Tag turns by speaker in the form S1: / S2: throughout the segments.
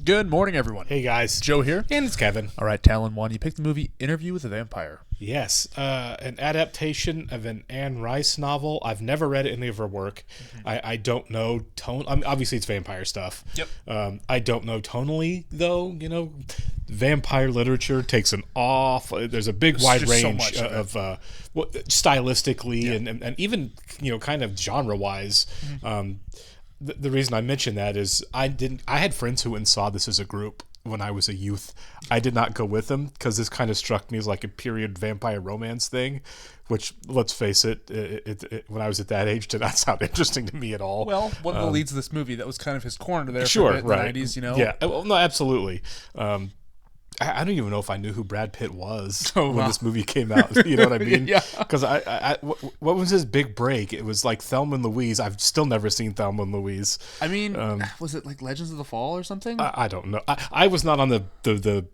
S1: Good morning, everyone.
S2: Hey guys,
S1: Joe here.
S2: and it's Kevin.
S1: All right, Talon 1, you picked the movie Interview with a Vampire.
S2: Yes, an adaptation of an Anne Rice novel. I've never read any of her work. I don't know tone. I mean, obviously, it's vampire stuff.
S1: Yep.
S2: I don't know tonally though. You know, vampire literature takes an there's a big wide
S1: just so
S2: range
S1: much of
S2: stylistically and even kind of genre wise. The reason I mention that is I had friends who went and saw this as a group when I was a youth. I did not go with them because this kind of struck me as like a period vampire romance thing, which, let's face it, when I was at that age, did not sound interesting to me at all.
S1: Well, one of the leads of this movie, that was kind of his corner there
S2: sure,
S1: for
S2: right.
S1: the 90s, you know?
S2: Yeah, well, no, absolutely. I don't even know if I knew who Brad Pitt was when this movie came out. You know what I mean?
S1: Yeah.
S2: Because what was his big break? It was like Thelma and Louise. I've still never seen Thelma and Louise.
S1: I mean, was it like Legends of the Fall or something?
S2: I don't know. I was not on the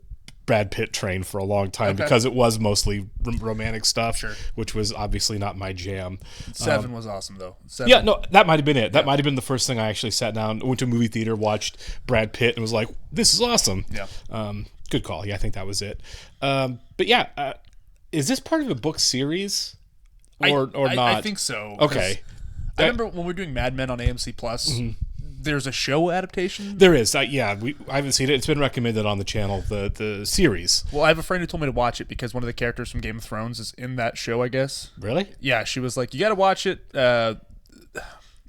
S2: Brad Pitt train for a long time because it was mostly romantic stuff, which was obviously not my jam.
S1: Seven was awesome, though. Seven.
S2: Yeah, no, that might have been it. That might have been the first thing I actually sat down, went to a movie theater, watched Brad Pitt, and was like, this is awesome.
S1: Yeah.
S2: Good call. Yeah, I think that was it. But yeah, is this part of a book series or not?
S1: I think so.
S2: Okay.
S1: I remember when we were doing Mad Men on AMC Plus, there's a show adaptation.
S2: There is. I haven't seen it. It's been recommended on the channel, the series.
S1: Well, I have a friend who told me to watch it because one of the characters from Game of Thrones is in that show, I guess.
S2: Really?
S1: Yeah, she was like, you got to watch it.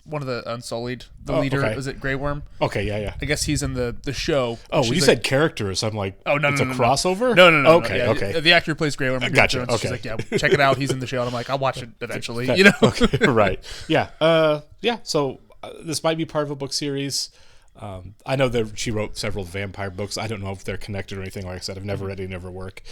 S1: One of the Unsullied, the leader, is it Grey Worm?
S2: Okay, yeah.
S1: I guess he's in the show.
S2: Oh, when you said characters, I'm like,
S1: oh, no,
S2: it's
S1: no,
S2: a crossover?
S1: No.
S2: Okay,
S1: yeah,
S2: okay.
S1: The actor who plays Grey Worm.
S2: Gotcha,
S1: okay. She's like, yeah, check it out. He's in the show. And I'm like, I'll watch it eventually,
S2: Okay, right. Yeah. So this might be part of a book series. I know that she wrote several vampire books. I don't know if they're connected or anything. Like I said, I've never read any of her work.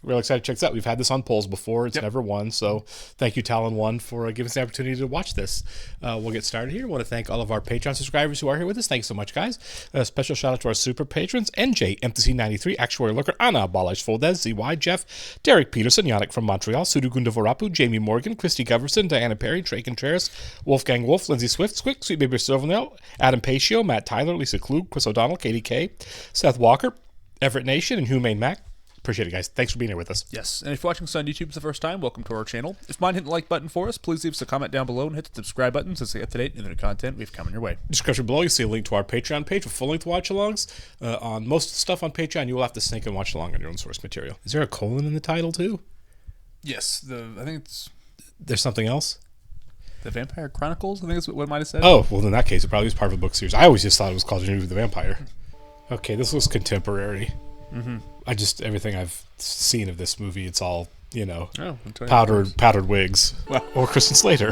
S2: Real excited to check this out. We've had this on polls before. It's never won. So thank you, Talon 1, for giving us the opportunity to watch this. We'll get started here. I want to thank all of our Patreon subscribers who are here with us. Thanks so much, guys. A special shout out to our super patrons: NJ, MTC93, Actuary Looker, Anna, Balash Foldez, ZY, Jeff, Derek Peterson, Yannick from Montreal, Sudugunda Vorapu, Jamie Morgan, Christy Goverson, Diana Perry, Trey Contreras, Wolfgang Wolf, Lindsay Swift, Squick, Sweet Baby Silvernail, Adam Pacio, Matt Tyler, Lisa Klug, Chris O'Donnell, Katie K, Seth Walker, Everett Nation, and Humane Mac. Appreciate it, guys. Thanks for being here with us.
S1: Yes, and if you're watching this on YouTube for the first time, welcome to our channel. If you mind hitting the like button for us, please leave us a comment down below and hit the subscribe button to stay up to date with the new content we've coming your way.
S2: Description below, you'll see a link to our Patreon page with full-length watch-alongs. On most of the stuff on Patreon, you will have to sync and watch along on your own source material. Is there a colon in the title, too?
S1: Yes, I think it's...
S2: There's something else?
S1: The Vampire Chronicles, I think is what it might have said.
S2: Oh, well, in that case, it probably was part of a book series. I always just thought it was called Interview with the Vampire. Okay, this looks contemporary. Everything I've seen of this movie, it's all, powdered wigs.
S1: Wow.
S2: Or Kristen Slater.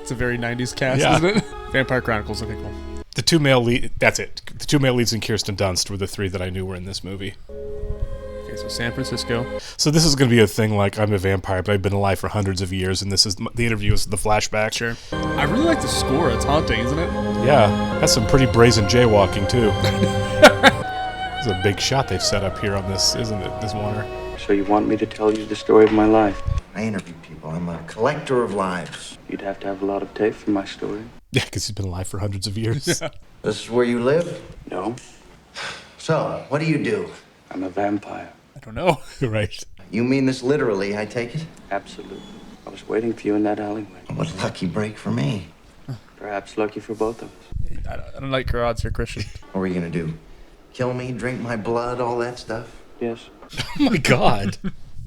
S1: It's a very 90s cast, isn't it? Vampire Chronicles, okay, cool.
S2: The two male leads and Kirsten Dunst were the three that I knew were in this movie.
S1: Okay, so San Francisco.
S2: So this is going to be a thing like, I'm a vampire, but I've been alive for hundreds of years, and this is the interview is the flashback.
S1: Sure. I really like the score. It's haunting, isn't it?
S2: Yeah, that's some pretty brazen jaywalking, too. It's a big shot they've set up here on this, isn't it, this Warner?
S3: So you want me to tell you the story of my life?
S4: I interview people. I'm a collector of lives.
S3: You'd have to have a lot of tape for my story.
S2: Yeah, because he's been alive for hundreds of years.
S1: Yeah.
S4: This is where you live?
S3: No,
S4: So, what do?
S3: I'm a vampire.
S1: I don't know.
S2: Right.
S4: You mean this literally, I take it?
S3: Absolutely. I was waiting for you in that alleyway.
S4: What a lucky break for me.
S3: Perhaps lucky for both of us.
S1: I don't like your odds here, Christian.
S4: What were you gonna do? Kill me, drink my blood, all that stuff?
S3: Yes.
S2: Oh, my God.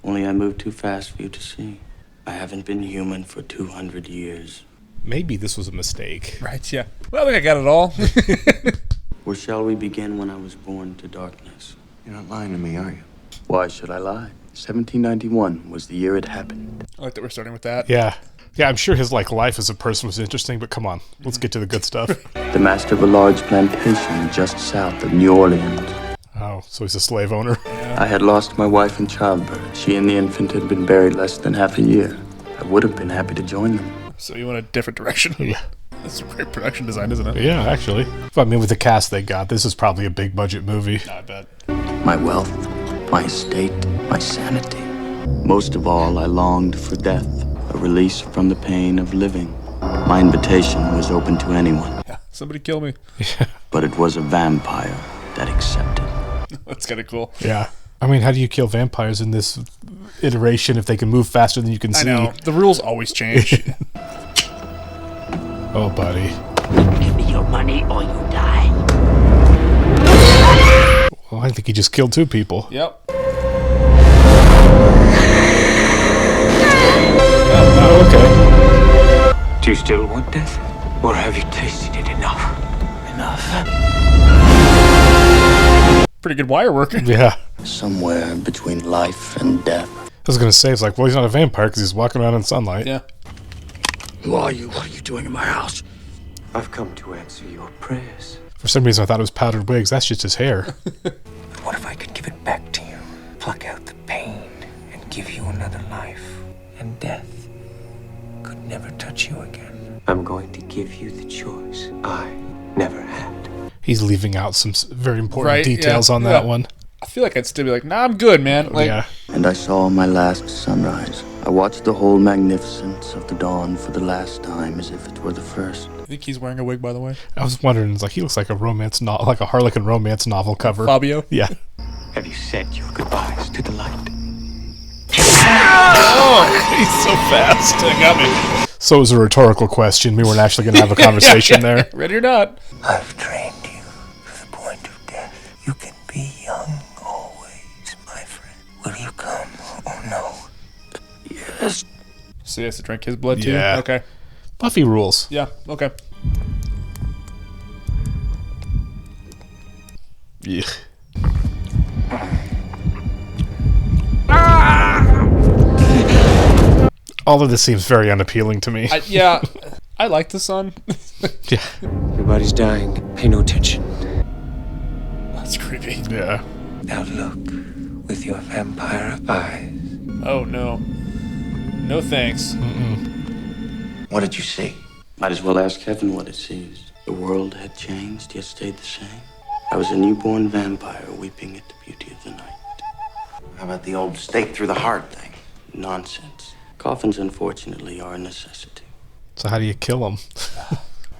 S3: Only I moved too fast for you to see. I haven't been human for 200 years.
S2: Maybe this was a mistake.
S1: Right, yeah. Well, I think I got it all.
S3: Where shall we begin when I was born to darkness?
S4: You're not lying to me, are you?
S3: Why should I lie? 1791 was the year it happened.
S1: I like that we're starting with that.
S2: Yeah. Yeah, I'm sure his life as a person was interesting, but come on, let's get to the good stuff.
S3: The master of a large plantation just south of New Orleans.
S2: Oh, so he's a slave owner.
S3: I had lost my wife in childbirth. She and the infant had been buried less than half a year. I would have been happy to join them.
S1: So you went a different direction.
S2: Yeah.
S1: That's a great production design, isn't it?
S2: Yeah, actually. I mean, with the cast they got, this is probably a big budget movie.
S1: I bet.
S3: My wealth, my estate, my sanity. Most of all, I longed for death, a release from the pain of living. My invitation was open to anyone.
S1: Yeah, somebody kill me.
S3: but it was a vampire that accepted.
S1: That's kind of cool.
S2: Yeah. I mean, how do you kill vampires in this iteration if they can move faster than you can see?
S1: I know. The rules always change.
S2: Oh, buddy.
S5: Give me your money or you die.
S2: Well, I think he just killed 2 people.
S1: Yep.
S2: Oh, okay.
S6: Do you still want death? Or have you tasted it enough?
S1: Pretty good wire work.
S2: Yeah.
S3: Somewhere between life and death.
S2: I was going to say, it's like, well, he's not a vampire because he's walking around in sunlight.
S1: Yeah.
S3: Who are you? What are you doing in my house?
S6: I've come to answer your prayers.
S2: For some reason, I thought it was powdered wigs. That's just his hair.
S6: What if I could give it back to you? Pluck out the pain and give you another life. And death could never touch you again. I'm going to give you the choice I never had.
S2: He's leaving out some very important
S1: Right,
S2: details
S1: yeah,
S2: on that
S1: yeah.
S2: one.
S1: I feel like I'd still be like, nah, I'm good, man. Like,
S2: Yeah.
S3: And I saw my last sunrise. I watched the whole magnificence of the dawn for the last time as if it were the first.
S1: I think he's wearing a wig, by the way.
S2: I was wondering, it's like, he looks like a romance novel, like a Harlequin romance novel cover.
S1: Fabio.
S2: Yeah.
S6: Have you said your goodbyes to the light?
S2: He's so fast. It got me. So it was a rhetorical question. We weren't actually going to have a conversation there.
S1: Ready or not.
S6: I've trained you to the point of death. You can be young always, my friend. Will you come or no?
S3: Yes.
S1: So he has to drink his blood, too?
S2: Yeah.
S1: Okay.
S2: Buffy rules.
S1: Yeah, okay.
S2: Yeah. All of this seems very unappealing to me.
S1: I like the sun.
S2: Yeah.
S6: Everybody's dying. Pay no attention.
S1: That's creepy.
S2: Yeah.
S6: Now look with your vampire eyes.
S1: Oh, no. No thanks.
S4: What did you see?
S3: Might as well ask heaven what it sees. The world had changed, yet stayed the same. I was a newborn vampire weeping at the beauty of the night.
S4: How about the old stake through the heart thing?
S3: Nonsense. Coffins, unfortunately, are a necessity.
S2: So how do you kill him?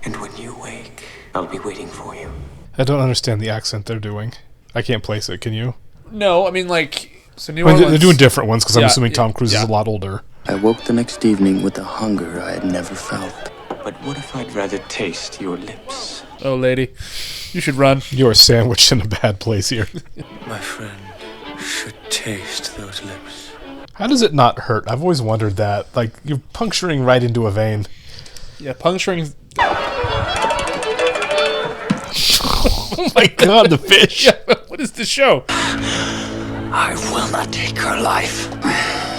S6: And when you wake, I'll be waiting for you.
S2: I don't understand the accent they're doing. I can't place it. Can you?
S1: No, I mean, like, so New
S2: I mean,
S1: Orleans...
S2: they're doing different ones because I'm
S1: Yeah,
S2: assuming Tom Cruise is
S1: yeah.
S2: a lot older.
S3: I woke the next evening with a hunger I had never felt.
S6: But what if I'd rather taste your lips?
S1: Oh, lady. You should run.
S2: You're sandwiched in a bad place here.
S6: My friend should taste those lips.
S2: How does it not hurt? I've always wondered that. Like, you're puncturing right into a vein.
S1: Yeah, puncturing...
S2: Oh my god, the fish!
S1: Yeah, what is this show?
S6: I will not take her life.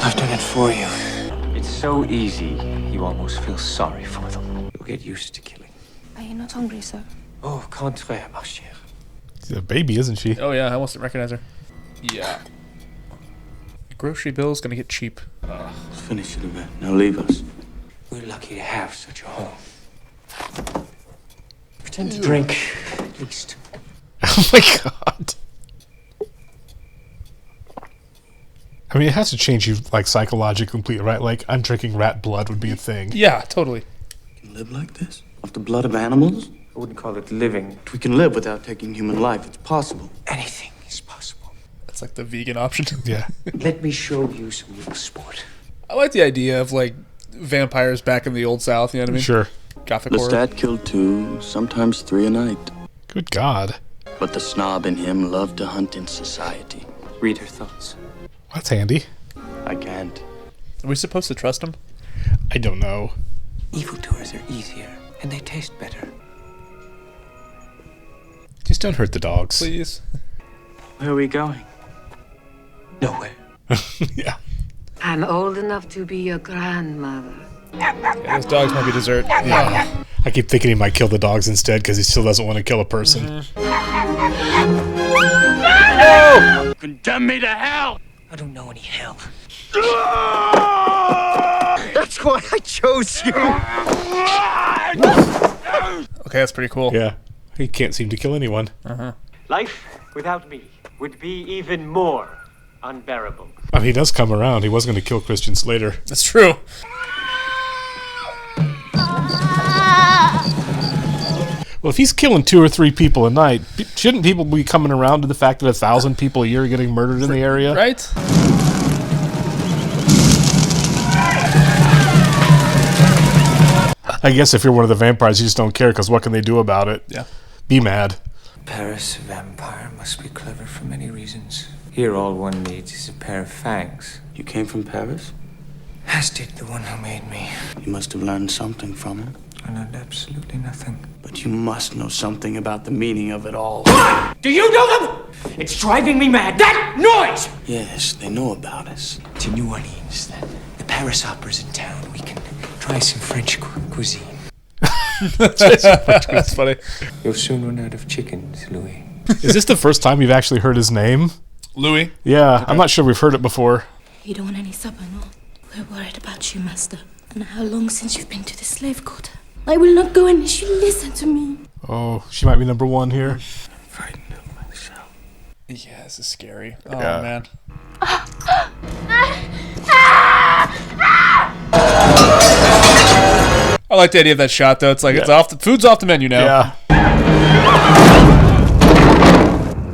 S6: I've done it for you. It's so easy, you almost feel sorry for them. You'll get used to killing.
S7: Are you not hungry, sir?
S6: Au contraire, ma chère.
S2: She's a baby, isn't she?
S1: Oh, yeah, I almost didn't recognize her. Yeah. The grocery bill's gonna get cheap.
S3: Let's finish the event. Now leave us.
S6: We're lucky to have such a home. Pretend to drink, at least.
S2: Oh my god. I mean, it has to change you, like, psychologically completely, right? Like, I'm drinking rat blood would be a thing.
S1: Yeah, totally.
S3: We can live like this? Off the blood of animals?
S6: I wouldn't call it living.
S3: We can live without taking human life. It's possible.
S6: Anything is possible.
S1: That's like the vegan option.
S2: Yeah.
S6: Let me show you some real sport.
S1: I like the idea of, like, vampires back in the old South, you know what I mean?
S2: Sure.
S1: Gothic horror.
S3: Lestat killed 2, sometimes 3 a night.
S2: Good god.
S3: But the snob in him loved to hunt in society.
S6: Read her thoughts.
S2: That's handy.
S3: I can't.
S1: Are we supposed to trust him?
S2: I don't know.
S6: Evildoers are easier, and they taste better.
S2: Just don't hurt the dogs.
S1: Please.
S3: Where are we going?
S6: Nowhere.
S2: Yeah.
S7: I'm old enough to be your grandmother.
S1: Yeah, those dogs might be dessert.
S2: Yeah. I keep thinking he might kill the dogs instead because he still doesn't want to kill a person.
S3: Condemn me to hell!
S6: I don't know any hell.
S4: That's why I chose you.
S1: Okay, that's pretty cool.
S2: Yeah. He can't seem to kill anyone.
S8: Life without me would be even more unbearable.
S2: I mean, he does come around. He was going to kill Christians later.
S1: That's true.
S2: Well, if he's killing 2 or 3 people a night, shouldn't people be coming around to the fact that 1,000 people a year are getting murdered in the area?
S1: Right?
S2: I guess if you're one of the vampires, you just don't care, because what can they do about it?
S1: Yeah.
S2: Be mad.
S6: Paris vampire must be clever for many reasons. Here, all one needs is a pair of fangs.
S3: You came from Paris?
S6: As did the one who made me.
S3: You must have learned something from him.
S6: I learned absolutely nothing.
S3: But you must know something about the meaning of it all.
S8: Do you know them? It's driving me mad. That noise!
S3: Yes, they know about us.
S6: To New Orleans, then. The Paris opera's in town. We can try some French cuisine.
S1: That's funny.
S6: You'll soon run out of chickens, Louis.
S2: Is this the first time you've actually heard his name?
S1: Louis?
S2: Yeah, okay. I'm not sure we've heard it before.
S9: You don't want any supper, no? We're worried about you, master. And how long since you've been to the slave quarter? I will not go unless you listen to me.
S2: Oh, she might be number 1 here.
S3: I'm frightened of myself.
S1: Yeah, this is scary. Oh,
S2: Yeah.
S1: man. I like the idea of that shot, though. It's like, it's off. Food's off the menu now.
S2: Yeah.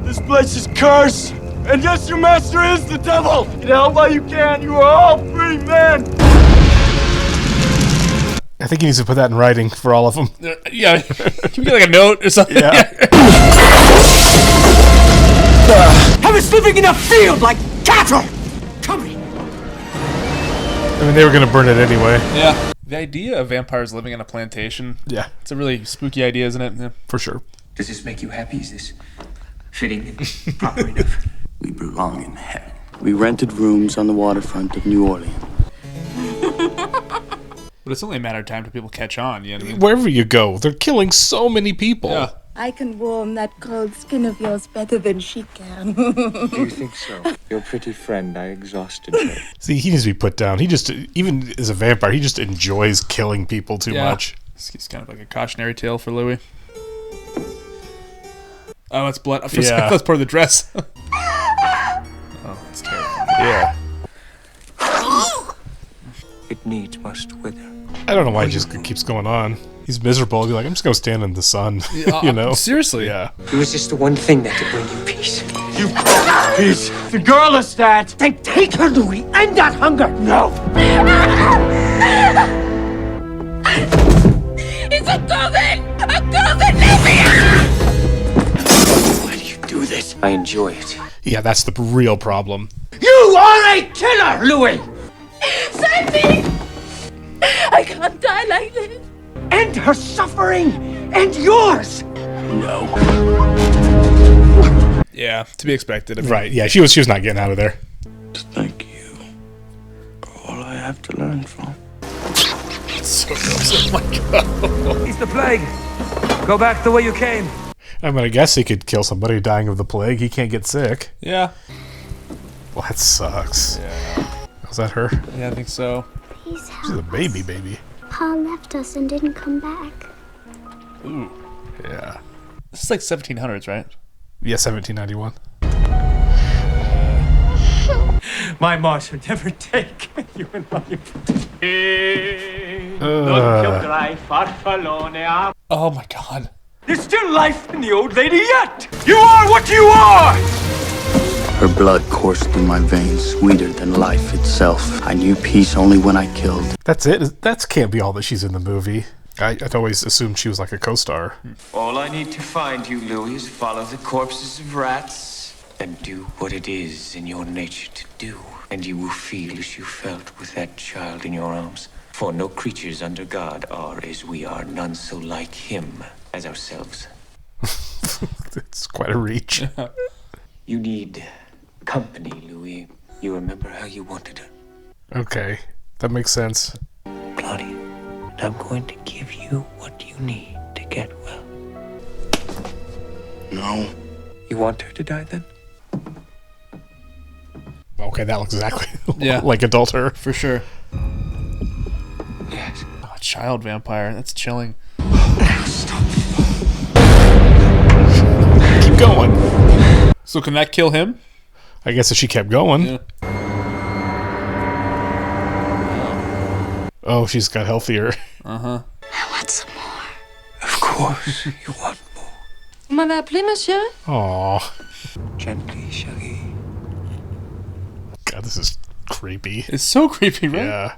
S10: This place is cursed, and yes, your master is the devil. Get out while you can. You are all free men.
S2: I think he needs to put that in writing for all of them.
S1: Yeah. Can we get like a note or something?
S2: Yeah.
S8: I was living in a field like cattle. Come here.
S2: I mean, they were going to burn it anyway.
S1: Yeah. The idea of vampires living in a plantation.
S2: Yeah.
S1: It's a really spooky idea, isn't it? Yeah.
S2: For sure.
S6: Does this make you happy? Is this fitting and proper enough?
S3: We belong in hell. We rented rooms on the waterfront of New Orleans.
S1: But it's only a matter of time till people catch on. You know what I mean?
S2: Wherever you go, they're killing so many people.
S1: Yeah.
S9: I can warm that cold skin of yours better than she can.
S6: Do you think so? Your pretty friend, I exhausted her.
S2: See, he needs to be put down. He just, even as a vampire, he just enjoys killing people too much.
S1: It's kind of like a cautionary tale for Louis. Oh, it's blood. I forgot
S2: Yeah.
S1: that's part of the dress. Oh, it's terrible.
S2: Yeah.
S6: It needs must wither.
S2: I don't know why he just keeps going on. He's miserable. He'll be like, I'm just going to stand in the sun. You know?
S1: Seriously.
S2: Yeah.
S6: It was just the one thing that could bring you peace.
S10: You peace. The girl is that.
S8: Then take her, Louis. End that hunger.
S10: No.
S9: It's a coven! A coven! Leave me out!
S3: Why do you do this?
S6: I enjoy it.
S2: Yeah, that's the real problem.
S8: You are a killer, Louis.
S9: Save me! I can't die like this.
S8: End her suffering and yours.
S3: No.
S1: Yeah, to be expected. I mean,
S2: Right, yeah, she was not getting out of there.
S3: Thank you. All I have to learn from.
S1: So gross. Oh my god.
S8: It's the plague. Go back the way you came.
S2: I mean, I guess he could kill somebody dying of the plague. He can't get sick.
S1: Yeah.
S2: Well, that sucks.
S1: Yeah.
S2: Was that her?
S1: Yeah, I think so.
S11: Please help
S2: She's a baby.
S11: Pa left us and didn't come back.
S1: Ooh.
S2: Yeah.
S1: This is like 1700s, right?
S2: Yeah, 1791.
S8: My Mars would never take you and my.
S1: Oh my god.
S8: There's still life in the old lady yet. You are what you are.
S3: Her blood coursed through my veins, sweeter than life itself. I knew peace only when I killed.
S2: That's it? That can't be all that she's in the movie. I'd always assumed she was like a co-star.
S6: All I need to find you, Louis, is follow the corpses of rats and do what it is in your nature to do. And you will feel as you felt with that child in your arms. For no creatures under God are as we are, none so like him as ourselves.
S2: It's quite a reach.
S6: You need company, Louis. You remember how you wanted her.
S2: Okay, that makes sense.
S6: Claudia, and I'm going to give you what you need to get well.
S3: No.
S6: You want her to die then?
S2: Okay, that looks exactly
S1: Yeah.
S2: like adult her.
S1: For sure.
S6: Yes.
S1: Oh, child vampire. That's chilling.
S2: Keep going.
S1: So can that kill him?
S2: I guess if she kept going.
S1: Yeah.
S2: Oh, she's got healthier.
S1: Uh-huh.
S11: I want some more.
S6: Of course, you want more.
S12: Vous m'avez appelé, monsieur?
S2: Aw.
S6: Gently, Shaggy.
S2: God, this is creepy.
S1: It's so creepy, right?
S2: Yeah.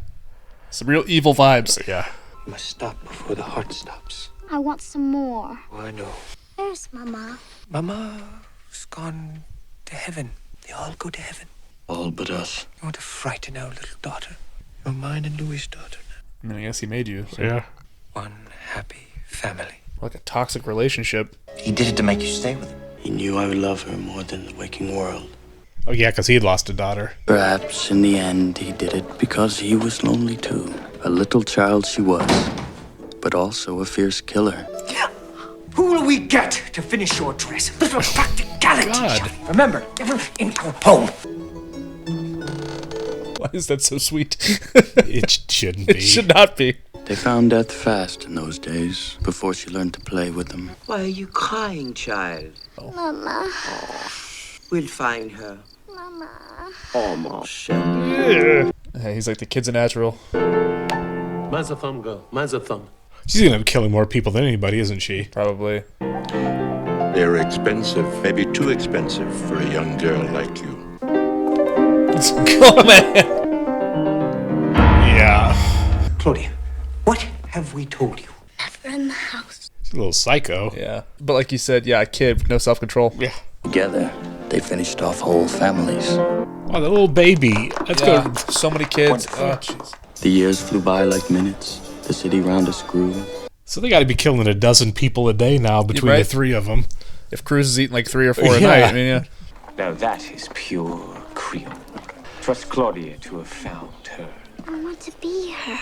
S1: Some real evil vibes.
S2: Yeah.
S6: You must stop before the heart stops.
S11: I want some more.
S6: Oh, I know.
S11: Where's Mama?
S6: Mama's gone to heaven. They all go to heaven.
S3: All but us.
S6: You want to frighten our little daughter. You're mine and Louis' daughter now.
S1: I mean, I guess he made you. So.
S2: Yeah.
S6: One happy family.
S1: Like a toxic relationship.
S4: He did it to make you stay with him.
S3: He knew I would love her more than the waking world.
S2: Oh, yeah, because he had lost a daughter.
S3: Perhaps in the end he did it because he was lonely too. A little child she was, but also a fierce killer.
S6: Who will we get to finish your dress? A little practicality, shall we? Remember, never into a home.
S1: Why is that so sweet?
S2: It shouldn't be.
S1: It should not be.
S3: They found death fast in those days, before she learned to play with them.
S5: Why are you crying, child?
S11: Mama.
S5: We'll find her.
S11: Mama.
S5: Oh, mon cher.
S1: Hey, he's like the kid's a natural.
S10: Mine's a thumb, girl. Mine's a thumb.
S2: She's gonna be killing more people than anybody, isn't she?
S1: Probably.
S13: They're expensive, maybe too expensive for a young girl like you.
S1: Oh, man.
S2: Yeah.
S6: Claudia, what have we told you?
S11: Never in the house.
S2: She's a little psycho.
S1: Yeah. But like you said, yeah, a kid with no self-control.
S2: Yeah.
S3: Together, they finished off whole families.
S2: Oh, the little baby. That's good.
S1: So many kids. Oh, jeez.
S3: The years flew by like minutes. The city round us grew.
S2: So they got to be killing a dozen people a day now between the three of them.
S1: If Cruz is eating like 3 or 4 a night, I mean, yeah.
S6: Now that is pure Creole. Trust Claudia to have found her.
S11: I want to be her.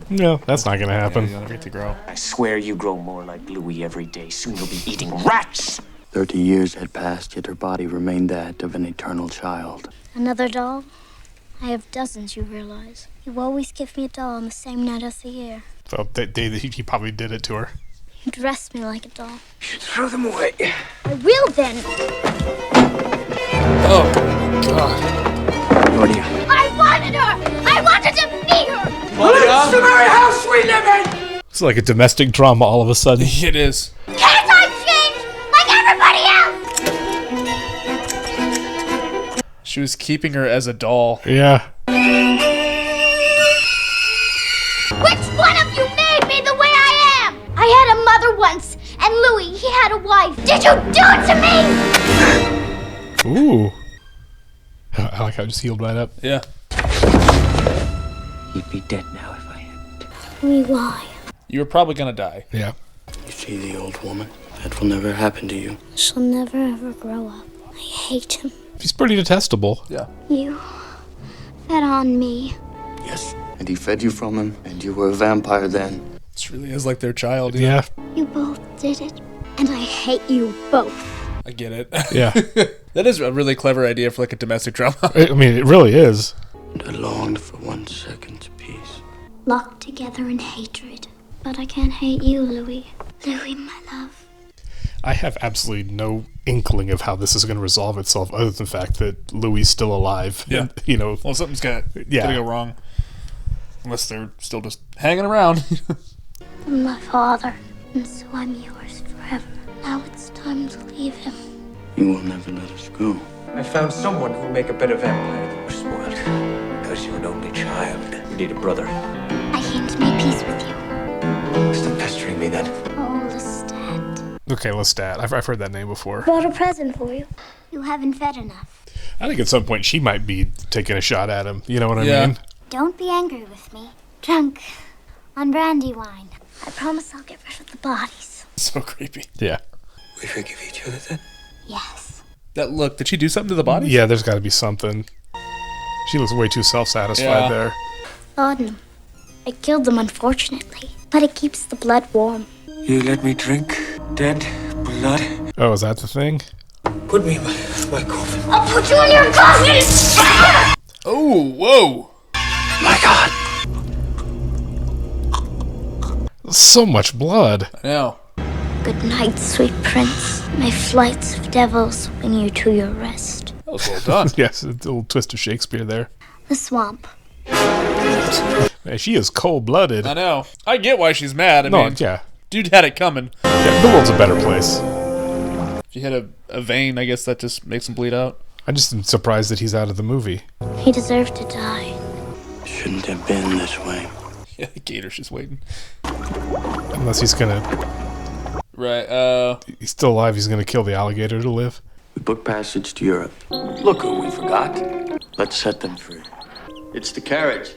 S2: No, that's not gonna happen.
S1: Yeah, you gotta get to grow.
S6: I swear you grow more like Louis every day. Soon you'll be eating rats.
S3: 30 years had passed, yet her body remained that of an eternal child.
S11: Another doll? I have dozens, you realize. You always give me a doll on the same night of the year.
S2: So he probably did it to her.
S11: You dress me like a doll.
S6: You should throw them away.
S11: I will then.
S1: Oh, God.
S6: Claudia.
S11: I wanted her! I wanted to be her!
S6: Claudia! The very house we live in!
S2: It's like a domestic drama all of a sudden.
S1: It is.
S11: Can't I change like everybody else?
S1: She was keeping her as a doll.
S2: Yeah.
S11: Which one of you made me the way I am? I had a mother once, and Louis, he had a wife. Did you do it to me?
S2: Ooh. I like how it just healed right up.
S1: Yeah.
S6: He'd be dead now if I hadn't.
S11: Louis, why?
S1: You were probably gonna die.
S2: Yeah.
S3: You see the old woman? That will never happen to you.
S11: She'll never ever grow up. I hate him.
S2: He's pretty detestable.
S1: Yeah.
S11: You fed on me.
S3: Yes. And he fed you from him, and you were a vampire then.
S1: This really is like their child.
S2: Yeah.
S11: You both did it. And I hate you both.
S1: I get it.
S2: Yeah.
S1: That is a really clever idea for like a domestic drama.
S2: I mean, it really is.
S3: And I longed for 1 second's peace.
S11: Locked together in hatred. But I can't hate you, Louis. Louis, my love.
S2: I have absolutely no inkling of how this is going to resolve itself, other than the fact that Louis is still alive.
S1: Yeah.
S2: And, you know.
S1: Well, something's gonna go wrong. Unless they're still just hanging around.
S11: I'm my father, and so I'm yours forever. Now it's time to leave him.
S3: You will never let us go.
S6: I found someone who will make a better vampire than you're spoiled. Because you're an only child. You need a brother.
S11: I came to make peace with you.
S6: Stop pestering me then.
S11: Oh, Lestat.
S2: Okay, Lestat. I've heard that name before.
S11: Brought a present for you. You haven't fed enough.
S2: I think at some point she might be taking a shot at him. You know what I mean?
S11: Don't be angry with me. Drunk on brandy wine. I promise I'll get rid of the bodies.
S1: So creepy.
S2: Yeah.
S6: We forgive each other then?
S11: Yes.
S1: That look, did she do something to the body?
S2: Yeah, there's got to be something. She looks way too self-satisfied there.
S11: Laudanum. I killed them, unfortunately. But it keeps the blood warm.
S6: You let me drink dead blood?
S2: Oh, is that the thing?
S6: Put me in my coffin.
S11: I'll put you in your coffin!
S1: Oh, whoa.
S6: My God.
S2: So much blood.
S1: I know.
S11: Good night, sweet prince. May flights of devils bring you to your rest.
S1: That was well done.
S2: Yes, a little twist of Shakespeare there.
S11: The swamp.
S2: Man, she is cold-blooded.
S1: I know. I get why she's mad. I mean,
S2: yeah.
S1: Dude had it coming.
S2: Yeah, the world's a better place.
S1: If you hit a vein, I guess that just makes him bleed out.
S2: I just am surprised that he's out of the movie.
S11: He deserved to die.
S3: Shouldn't have been this way.
S1: Yeah, the gator's just waiting.
S2: Unless he's gonna...
S1: Right,
S2: He's still alive, he's gonna kill the alligator to live.
S3: We booked passage to Europe. Look who we forgot. Let's set them free. It's the carriage.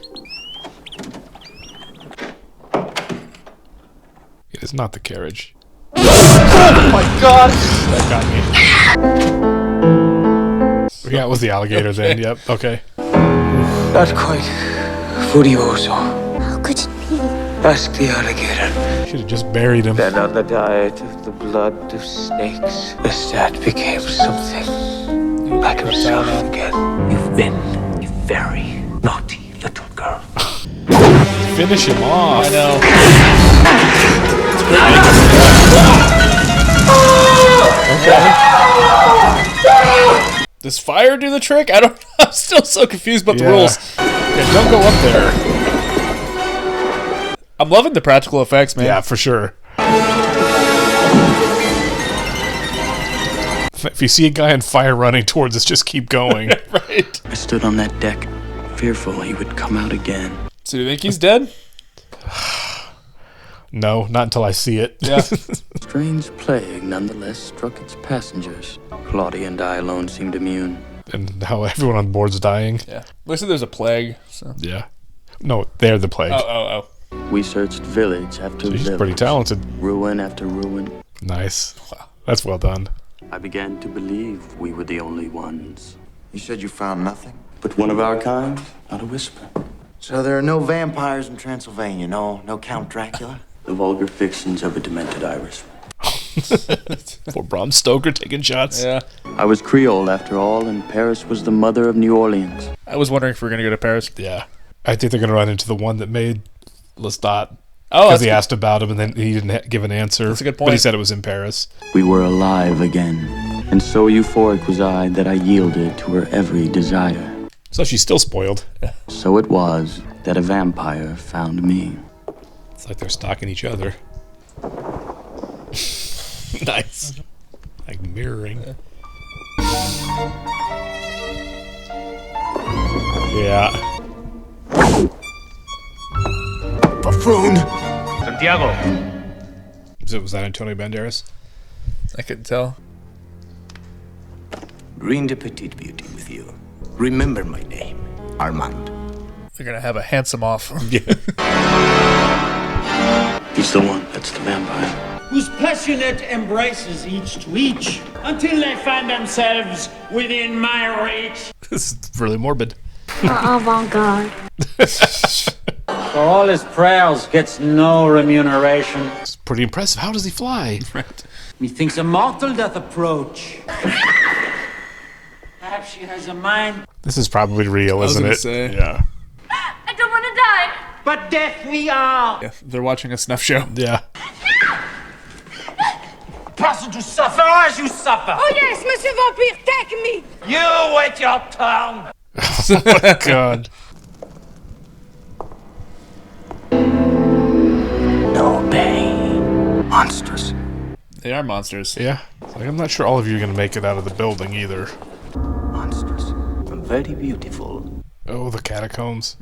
S2: It is not the carriage.
S10: Oh my god!
S2: That got me. Yeah, it was the alligator then, yep, okay.
S6: Not quite furioso.
S11: How could it be?
S6: Ask the alligator.
S2: Should have just buried him.
S6: Then on the diet of the blood of snakes, the stat became something like himself again. You've been a very naughty little girl.
S2: Finish him off.
S1: I know. Okay. Does fire do the trick? I don't know. I'm still so confused about the rules.
S2: Yeah, don't go up there.
S1: I'm loving the practical effects, man.
S2: Yeah, for sure. If you see a guy on fire running towards us, just keep going.
S1: Right.
S3: I stood on that deck, fearful he would come out again.
S1: So do you think he's dead?
S2: No, not until I see it.
S1: Yeah.
S3: Strange plague nonetheless struck its passengers. Claudia and I alone seemed immune.
S2: And how everyone on board's dying.
S1: Yeah. Looks like there's a plague. So.
S2: Yeah. No, they're the plague.
S1: Oh.
S3: We searched village after
S2: She's
S3: village.
S2: pretty talented.
S3: Ruin after ruin.
S2: Nice. Wow. That's well done.
S3: I began to believe we were the only ones.
S4: You said you found nothing?
S3: But one of our kind, not a whisper.
S4: So there are no vampires in Transylvania, no Count Dracula?
S3: The vulgar fictions of a demented Irishman.
S2: For Bram Stoker taking shots.
S1: Yeah.
S3: I was Creole after all, and Paris was the mother of New Orleans.
S1: I was wondering if we were going to go to Paris.
S2: Yeah. I think they're going to run into the one that made Lestat.
S1: Oh,
S2: because he asked about him and then he didn't give an answer.
S1: That's a good point.
S2: But he said it was in Paris.
S3: We were alive again, and so euphoric was I that I yielded to her every desire.
S2: So she's still spoiled.
S3: So it was that a vampire found me.
S2: It's like they're stalking each other. Nice. Like mirroring. Yeah.
S3: Buffoon!
S8: Santiago.
S2: Was that Antonio Banderas?
S1: I couldn't tell.
S6: Bring the petite beauty with you. Remember my name, Armand.
S1: They're going to have a handsome off.
S2: Yeah.
S3: He's the one. That's the vampire.
S14: Whose passionate embraces each to each until they find themselves within my reach.
S2: This is really morbid.
S11: Avant-garde.
S14: For all his prayers gets no remuneration.
S2: It's pretty impressive. How does he fly?
S1: Right.
S14: Methinks a mortal doth approach. Perhaps she has a mind.
S2: This is probably real, isn't it?
S1: Say.
S2: Yeah.
S11: I don't want to die.
S14: But death we are.
S1: Yeah, they're watching a snuff show.
S2: Yeah.
S14: Person to suffer as you suffer.
S12: Oh yes, Monsieur Vampire, take me.
S14: You wait your turn.
S2: Oh my god.
S3: No pain. Monstrous.
S1: They are monsters.
S2: Yeah. Like, I'm not sure all of you are going to make it out of the building either.
S3: Monstrous. And very beautiful.
S2: Oh, the catacombs.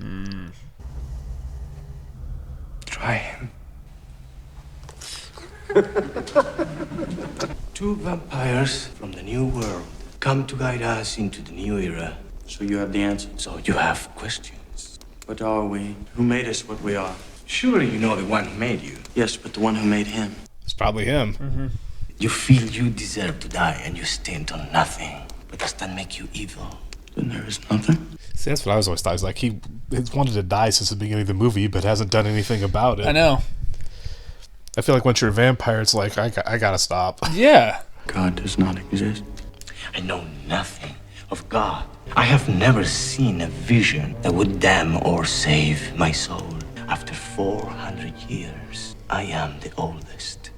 S6: Try him. Two vampires from the new world come to guide us into the new era.
S3: So you have the answer.
S6: So you have questions.
S3: What are we? Who made us what we are?
S6: Surely you know the one who made you.
S3: Yes, but the one who made him.
S2: It's probably him.
S1: Mm-hmm.
S6: You feel you deserve to die and you stand on nothing. But does that make you evil?
S3: Then there is nothing.
S2: See, that's what I was always thought. It's like he's wanted to die since the beginning of the movie, but hasn't done anything about it.
S1: I know.
S2: I feel like once you're a vampire, it's like, I gotta stop.
S1: Yeah.
S3: God does not exist.
S6: I know nothing of God. I have never seen a vision that would damn or save my soul. After 400 years, I am the oldest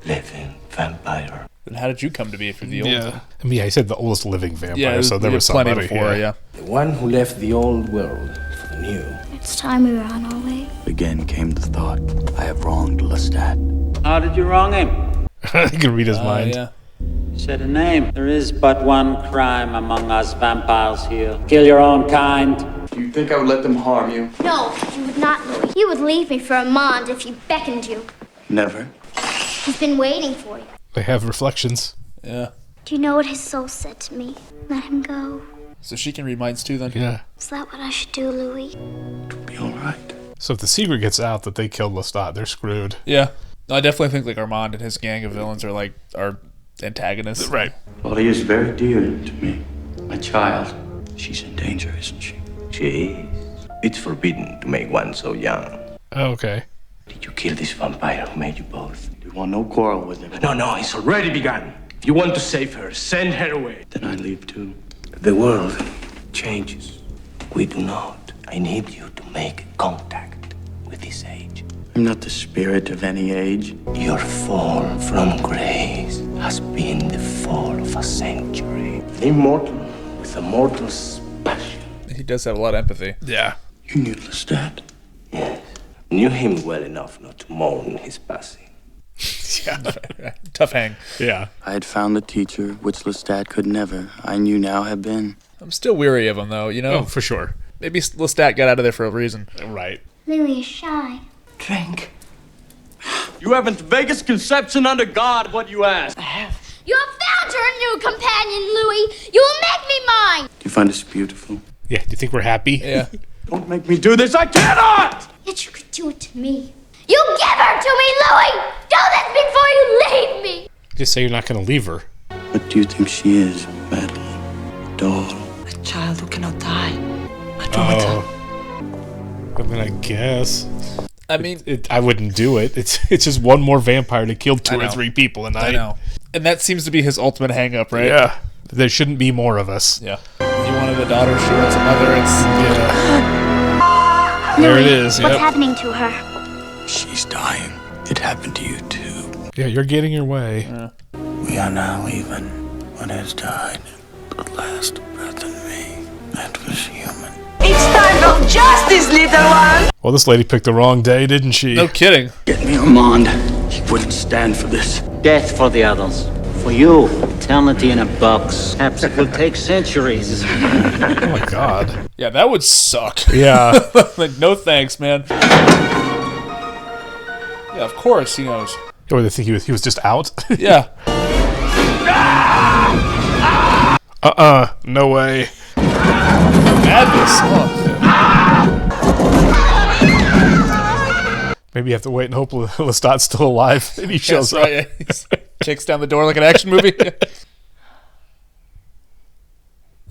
S6: living vampire.
S1: Then how did you come to be if you're the old?
S2: Yeah. I mean, he said the oldest living vampire,
S1: Yeah,
S2: so there was
S1: plenty
S2: somebody
S1: before,
S2: here.
S1: yeah.
S6: The one who left the old world for the new.
S11: It's time we were on our way.
S3: Again came the thought, I have wronged Lestat.
S14: How did you wrong him?
S2: You can read his mind.
S1: Yeah.
S14: Said a name. There is but one crime among us vampires here. Kill your own kind.
S4: Do you think I would let them harm you?
S11: No, you would not, Louis. You would leave me for Armand if he beckoned you.
S3: Never.
S11: He's been waiting for you.
S2: They have reflections.
S1: Yeah.
S11: Do you know what his soul said to me? Let him go.
S1: So she can read minds too then?
S2: Yeah.
S11: Is that what I should do, Louis?
S3: It'll be all right.
S2: So if the secret gets out that they killed Lestat, they're screwed.
S1: Yeah. I definitely think like Armand and his gang of villains are like our antagonists.
S2: Right.
S3: Claudia is very dear to me. My child. She's in danger, isn't she?
S4: She is. It's forbidden to make one so young.
S2: Oh, okay.
S4: Did you kill this vampire who made you both?
S3: Do you want no quarrel with him?
S10: No, it's already begun. If you want to save her, send her away.
S3: Then I leave too.
S4: The world changes. We do not. I need you to make contact with this age.
S3: I'm not the spirit of any age.
S4: Your fall from grace has been the fall of a century. Immortal with a mortal's passion.
S1: He does have a lot of empathy.
S2: Yeah.
S3: You knew Lestat?
S4: Yes. Knew him well enough not to mourn his passing.
S2: Yeah.
S1: Tough hang.
S2: Yeah.
S3: I had found the teacher, which Lestat could never, I knew now have been.
S1: I'm still weary of him though, you know?
S2: Oh, for sure.
S1: Maybe Lestat got out of there for a reason.
S2: Right.
S11: Louis is shy.
S4: Drink.
S10: You haven't the vaguest conception under God what you ask.
S11: You have found your new companion, Louis. You will make me mine.
S3: Do you find us beautiful?
S2: Yeah. Do you think we're happy?
S1: Yeah.
S10: Don't make me do this. I cannot!
S11: Yet you could do it to me. You give her to me, Louis. Do this before you leave me.
S2: Just say you're not going to leave her.
S3: What do you think she is, Madeline? Doll?
S5: A child who cannot die. A
S2: Oh. I mean, I guess.
S1: I mean,
S2: I wouldn't do it. It's just one more vampire to kill two
S1: I
S2: or
S1: know.
S2: three people a night.
S1: I know. And that seems to be his ultimate hang up, right?
S2: Yeah. There shouldn't be more of us.
S1: Yeah. He wanted a daughter, she wants a mother. It's
S2: There
S11: Louis,
S2: it is.
S11: What's
S2: Yep.
S11: happening to her?
S3: She's dying. It happened to you too.
S2: Yeah, you're getting your way.
S3: We are now even. One has died. The last breath in me. That was human.
S12: It's time for justice, little one!
S2: Well, this lady picked the wrong day, didn't she?
S1: no kidding.
S3: Get me Armand. He wouldn't stand for this.
S14: Death for the others. For you, eternity in a box. Perhaps it will take centuries.
S2: Oh my god.
S1: Yeah, that would suck.
S2: Yeah.
S1: Like, no thanks, man. Yeah, of course he knows.
S2: Oh, they think he was just out?
S1: Yeah.
S2: No way.
S1: Madness. Oh.
S2: Maybe you have to wait and hope Lestat's still alive and he shows
S1: That's right. Yeah. Kicks down the door like an action movie.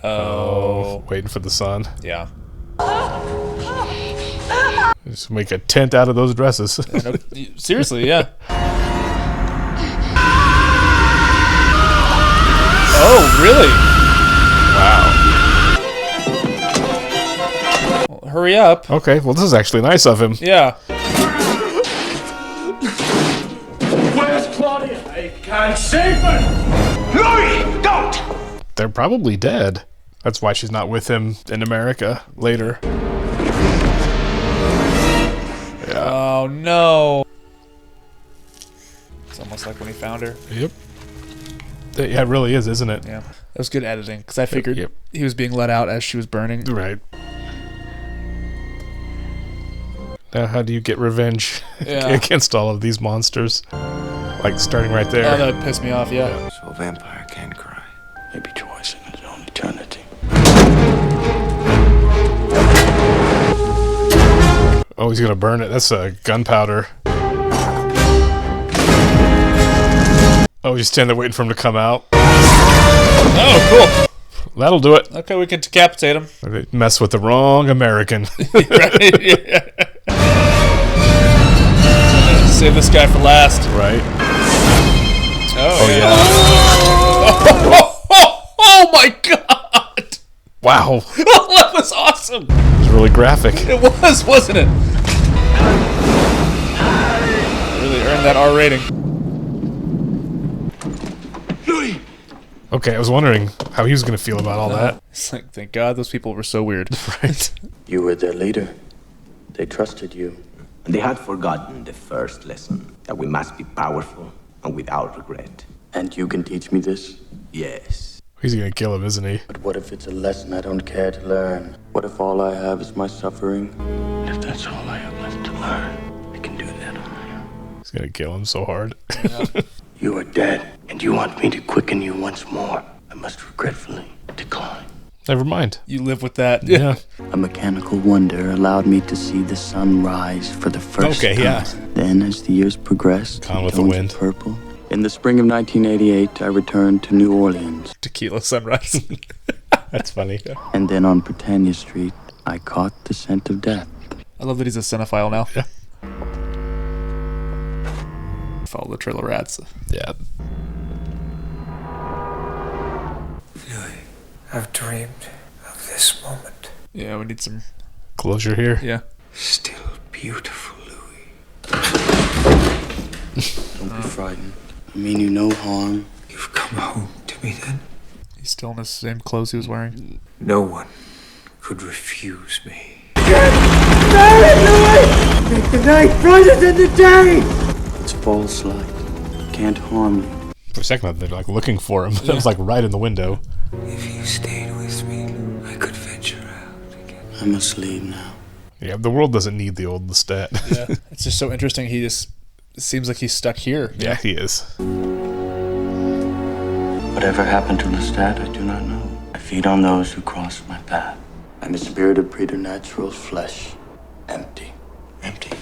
S1: Oh.
S2: Waiting for the sun.
S1: Yeah.
S2: Just make a tent out of those dresses.
S1: No, seriously, yeah. Oh, really?
S2: Wow.
S1: Well, hurry up.
S2: Okay, well, this is actually nice of him.
S1: Yeah.
S10: Where's Claudia? I can't save her! Louis, don't!
S2: They're probably dead. That's why she's not with him in America later.
S1: Oh, no. It's almost like when he found her.
S2: Yep. Yeah, it really is, isn't it?
S1: Yeah. That was good editing, because I figured
S2: Yep.
S1: he was being let out as she was burning.
S2: Right. Now, how do you get revenge
S1: Yeah.
S2: against all of these monsters? Like, starting right there.
S1: Oh, that would piss me off, yeah.
S4: So a vampire can cry.
S3: Maybe twice in his own eternity.
S2: Oh, he's gonna burn it. That's gunpowder. Oh, he's standing there waiting for him to come out.
S1: Oh, cool.
S2: That'll do it.
S1: Okay, we can decapitate him.
S2: They mess with the wrong American.
S1: Right? Yeah. Save this guy for last.
S2: Right.
S1: Oh,
S2: yeah.
S1: Oh my god!
S2: Wow.
S1: That was awesome!
S2: It was really graphic.
S1: It was, wasn't it? Really earned that R rating.
S10: Louis!
S2: Okay, I was wondering how he was going to feel about all that.
S1: It's like, thank God those people were so weird.
S2: Right.
S3: You were their leader. They trusted you.
S4: And they had forgotten the first lesson, that we must be powerful and without regret.
S3: And you can teach me this?
S4: Yes.
S2: He's gonna kill him, isn't he?
S3: But what if it's a lesson I don't care to learn? What if all I have is my suffering?
S4: If that's all I have left to learn, I can do that on my own.
S2: He's gonna kill him so hard.
S4: You are dead, and you want me to quicken you once more. I must regretfully decline.
S2: Never mind.
S1: You live with that.
S2: Yeah.
S3: A mechanical wonder allowed me to see the sun rise for the first time.
S2: Yeah.
S3: Then, as the years progressed,
S2: Gone with the
S3: tones
S2: wind.
S3: of purple. In the spring of 1988, I returned to New Orleans.
S1: Tequila sunrise.
S2: That's funny.
S3: And then on Britannia Street, I caught the scent of death.
S1: I love that he's a cinephile now.
S2: Yeah.
S1: Follow the trail of rats.
S2: Yeah.
S6: Louis, I've dreamed of this moment.
S1: Yeah, we need some
S2: closure here.
S1: Yeah.
S6: Still beautiful, Louis.
S3: Don't be frightened. I mean you no harm.
S6: You've come home to me then?
S1: He's still in the same clothes he was wearing.
S6: No one could refuse me.
S10: Marry, Louis! Make the night brighter than the day!
S3: It's false light. It can't harm you.
S2: For a second, they're like looking for him. That was like right in the window.
S6: If you stayed with me, I could venture out again.
S3: I must leave now.
S2: Yeah, the world doesn't need the old Lestat.
S1: Yeah. It's just so interesting. He just it seems like he's stuck here.
S2: Yeah, he is.
S3: Whatever happened to Lestat, I do not know. I feed on those who cross my path. I'm a spirit of preternatural flesh. Empty.
S4: Empty.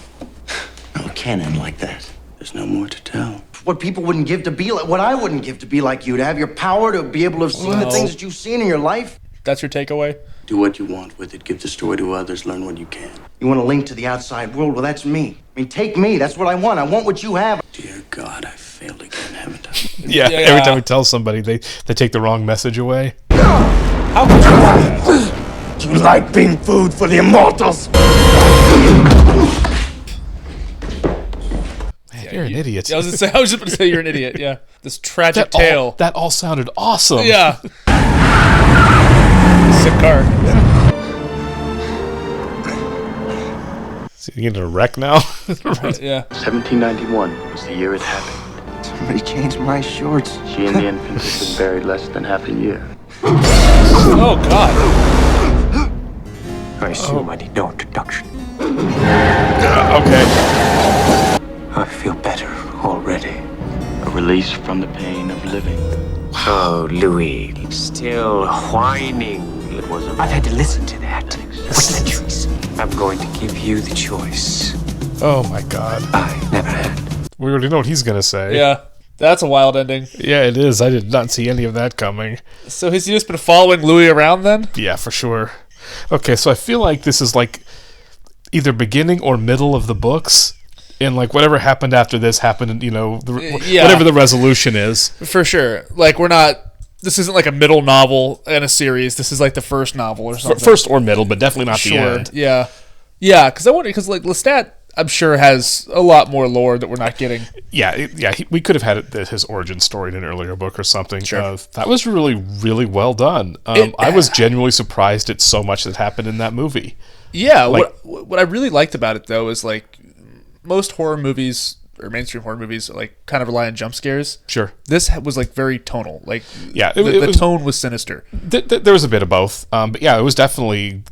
S4: No, it can't end like that.
S3: There's no more to tell.
S4: What people wouldn't give to be like, what I wouldn't give to be like you, to have your power, to be able to have seen the things that you've seen in your life.
S1: That's your takeaway?
S3: Do what you want with it. Give the story to others. Learn what you can.
S4: You want to link to the outside world? Well, that's me. I mean, take me. That's what I want. I want what you have.
S3: Dear God, I failed again, haven't I?
S2: Yeah, every time we tell somebody, they take the wrong message away.
S10: How could you do you like being food for the immortals?
S2: Man, you're an idiot.
S1: Yeah, I was just going to say you're an idiot. Yeah, this tragic tale.
S2: That all sounded awesome.
S1: Yeah. Sick car.
S2: Is he getting a wreck now?
S1: Yeah.
S3: 1791 was the year it happened.
S4: Somebody changed my shorts.
S3: She and the infant had been buried less than half a year.
S1: Oh, God.
S6: I assume I need no introduction.
S2: Okay.
S6: I feel better already.
S3: A release from the pain of living.
S6: Oh, Louis, still whining.
S3: It was
S6: I've had to listen to that for centuries. I'm going to give you the choice.
S2: Oh my God.
S6: I never had.
S2: We already know what he's gonna say.
S1: Yeah, that's a wild ending.
S2: Yeah, it is. I did not see any of that coming.
S1: So has he just been following Louis around then?
S2: Yeah, for sure. Okay, so I feel like this is like either beginning or middle of the books. And like whatever happened after this happened, you know, whatever the resolution is.
S1: For sure. Like this isn't like a middle novel in a series. This is like the first novel or something.
S2: First or middle, but definitely not the end.
S1: Yeah. Yeah, because like Lestat, I'm sure, has a lot more lore that we're not getting.
S2: Yeah, we could have had his origin story in an earlier book or something.
S1: Sure.
S2: That was really, really well done. I was genuinely surprised at so much that happened in that movie.
S1: Yeah, what I really liked about it, though, is like most horror movies or mainstream horror movies like kind of rely on jump scares.
S2: Sure.
S1: This was like very tonal. Like
S2: the
S1: tone was sinister.
S2: There was a bit of both. But yeah, it was definitely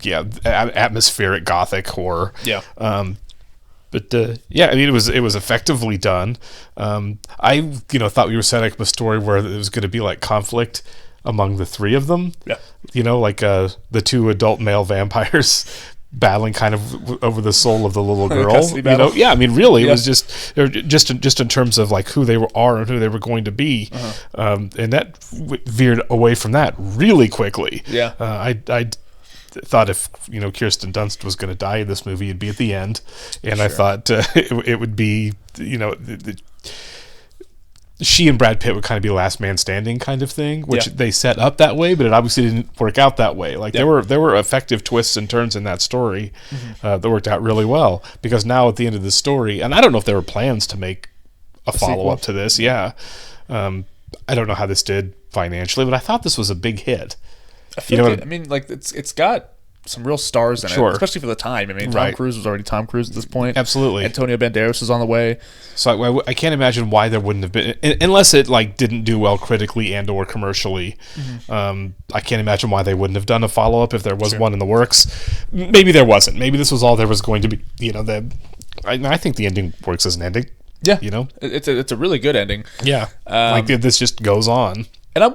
S2: atmospheric gothic horror.
S1: Yeah.
S2: But yeah, I mean, it was effectively done. I thought we were setting up a story where it was going to be like conflict among the three of them.
S1: Yeah.
S2: Like the two adult male vampires battling kind of over the soul of the little girl. Yeah, I mean, really, it was just in terms of like who they are and who they were going to be, and that veered away from that really quickly.
S1: Yeah,
S2: I thought if Kirsten Dunst was going to die in this movie, it'd be at the end, and sure. I thought it would be she and Brad Pitt would kind of be last man standing kind of thing, which they set up that way, but it obviously didn't work out that way. Like there were effective twists and turns in that story that worked out really well, because now at the end of the story, and I don't know if there were plans to make a follow-up to this. Yeah. I don't know how this did financially, but I thought this was a big hit.
S1: I mean, like it's got some real stars in it, especially for the time. I mean, Tom Cruise was already Tom Cruise at this point.
S2: Absolutely.
S1: Antonio Banderas is on the way.
S2: So I can't imagine why there wouldn't have been, unless it like didn't do well critically and or commercially. I can't imagine why they wouldn't have done a follow-up if there was one in the works. Maybe there wasn't. Maybe this was all there was going to be. You know, I think the ending works as an ending.
S1: Yeah,
S2: you know,
S1: it's a really good ending.
S2: Yeah, like this just goes on.
S1: And I'm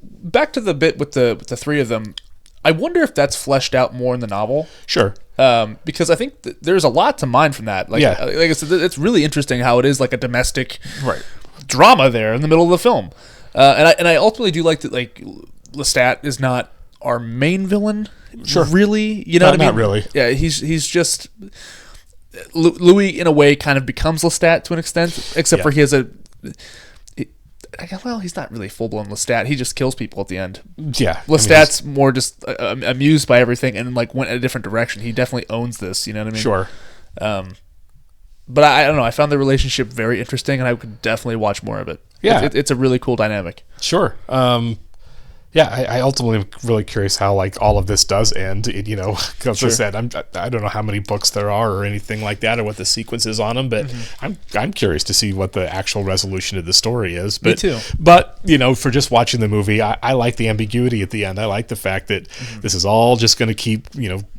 S1: back to the bit with the three of them. I wonder if that's fleshed out more in the novel.
S2: Sure.
S1: Because I think there's a lot to mine from that. Like I said, it's really interesting how it is like a domestic drama there in the middle of the film. And I ultimately do like that. Like Lestat is not our main villain.
S2: Sure.
S1: Really, you know what I mean?
S2: Not really.
S1: Yeah, he's just Louis in a way kind of becomes Lestat to an extent, except for he has a. Well, he's not really full-blown Lestat. He just kills people at the end.
S2: Yeah.
S1: Lestat's more just amused by everything and like went in a different direction. He definitely owns this, you know what I mean?
S2: Sure.
S1: But I don't know. I found the relationship very interesting, and I could definitely watch more of it.
S2: Yeah.
S1: It's a really cool dynamic.
S2: Sure. I ultimately am really curious how like all of this does end. You know, because I said I don't know how many books there are or anything like that, or what the sequence is on them. But I'm curious to see what the actual resolution of the story is. But,
S1: Me too.
S2: But you know, for just watching the movie, I like the ambiguity at the end. I like the fact that this is all just going to keep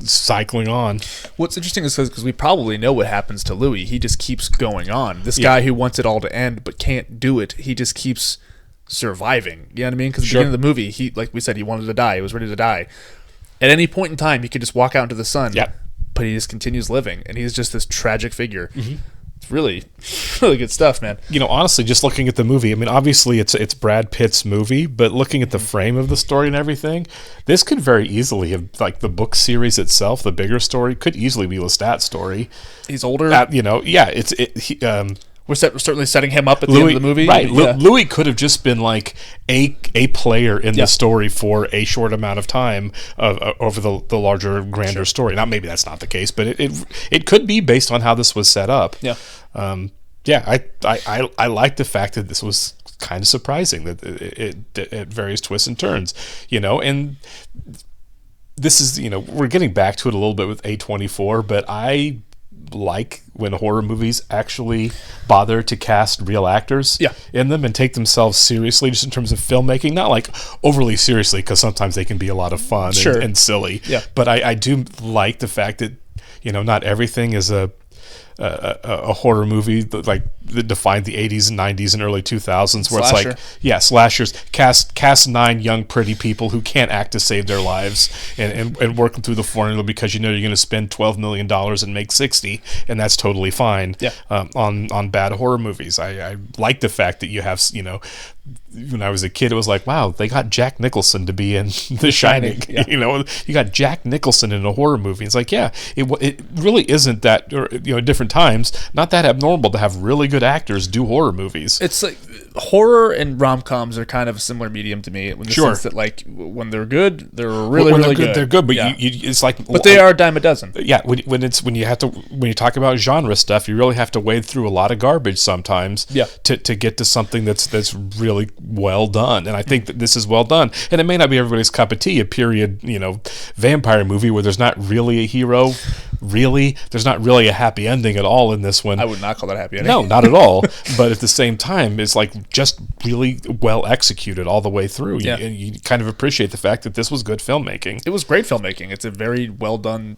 S2: cycling on.
S1: What's interesting is because we probably know what happens to Louis. He just keeps going on. This guy who wants it all to end but can't do it. He just keeps surviving. You know what I mean? Because at the beginning of the movie, he, like we said, he wanted to die. He was ready to die. At any point in time, he could just walk out into the sun.
S2: Yeah.
S1: But he just continues living, and he's just this tragic figure. It's really, really good stuff, man.
S2: You know, honestly, just looking at the movie, I mean, obviously it's Brad Pitt's movie, but looking at the frame of the story and everything, this could very easily have, like, the book series itself, the bigger story, could easily be Lestat's story.
S1: He's older. We're certainly setting him up at the end of the movie.
S2: Right. Yeah. Louis could have just been like a player in the story for a short amount of time over the larger, grander story. Now, maybe that's not the case, but it could be based on how this was set up.
S1: Yeah.
S2: I like the fact that this was kind of surprising, that it various twists and turns, and this is, we're getting back to it a little bit with A24, but I like when horror movies actually bother to cast real actors in them and take themselves seriously, just in terms of filmmaking, not like overly seriously, because sometimes they can be a lot of fun and silly.
S1: Yeah.
S2: But I do like the fact that not everything is a horror movie that defined the 80s and 90s and early 2000s, where
S1: Slasher.
S2: it's like, slashers, cast 9 young pretty people who can't act to save their lives and work them through the formula because you're going to spend $12 million and make 60, and that's totally fine. On bad horror movies. I like the fact that you have, when I was a kid, it was like, wow, they got Jack Nicholson to be in The Shining. You got Jack Nicholson in a horror movie. It's like, it really isn't that, or different times, not that abnormal to have really good actors do horror movies.
S1: It's like horror and rom-coms are kind of a similar medium to me, in the sense that, like, when they're good, they're really, really good.
S2: They're good, but it's like,
S1: but they are a dime a dozen.
S2: Yeah, when you talk about genre stuff, you really have to wade through a lot of garbage sometimes. To get to something that's really well done, and I think that this is well done. And it may not be everybody's cup of tea, a period vampire movie where there's not really a hero, there's not really a happy ending at all in this one.
S1: I would not call that a happy ending.
S2: No, not at all. But at the same time, it's like just really well executed all the way through. And you kind of appreciate the fact that this was good filmmaking.
S1: It was great filmmaking. It's a very well done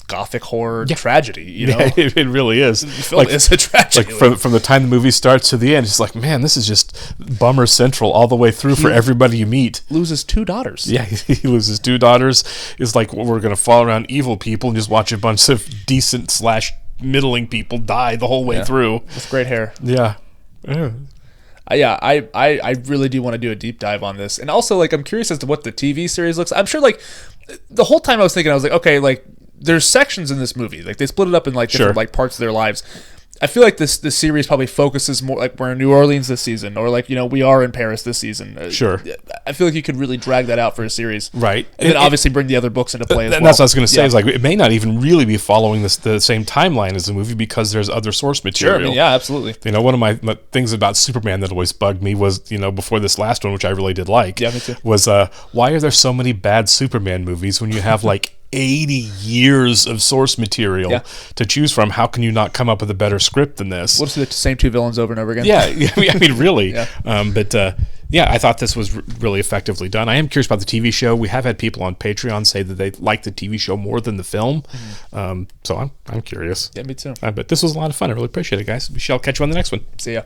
S1: gothic horror tragedy.
S2: It really is.
S1: The film is a tragedy.
S2: Like from the time the movie starts to the end, it's like, man, this is just bummer central all the way through for everybody you meet.
S1: Loses 2 daughters.
S2: Yeah, he loses 2 daughters. It's like, we're going to fall around evil people and just watch a bunch of decent / middling people die the whole way through.
S1: With great hair.
S2: Yeah.
S1: I really do want to do a deep dive on this. And also, like, I'm curious as to what the TV series looks. I'm sure, like, the whole time I was thinking, I was like, okay, like, there's sections in this movie. Like, they split it up in, like, different like parts of their lives. I feel like this series probably focuses more, like, we're in New Orleans this season, or, like, we are in Paris this season.
S2: Sure.
S1: I feel like you could really drag that out for a series.
S2: Right.
S1: And then obviously bring the other books into play as well.
S2: That's what I was going to say. Is like, it may not even really be following the same timeline as the movie, because there's other source material.
S1: Sure. I mean, yeah, absolutely.
S2: One of my things about Superman that always bugged me was, before this last one, which I really did like,
S1: me too.
S2: was why are there so many bad Superman movies when you have like 80 years of source material to choose from. How can you not come up with a better script than this?
S1: What's the same two villains over and over again?
S2: Yeah, I mean, really. Yeah. I thought this was really effectively done. I am curious about the TV show. We have had people on Patreon say that they like the TV show more than the film. So I'm curious.
S1: Yeah, me too.
S2: But this was a lot of fun. I really appreciate it, guys. We shall catch you on the next one.
S1: See ya.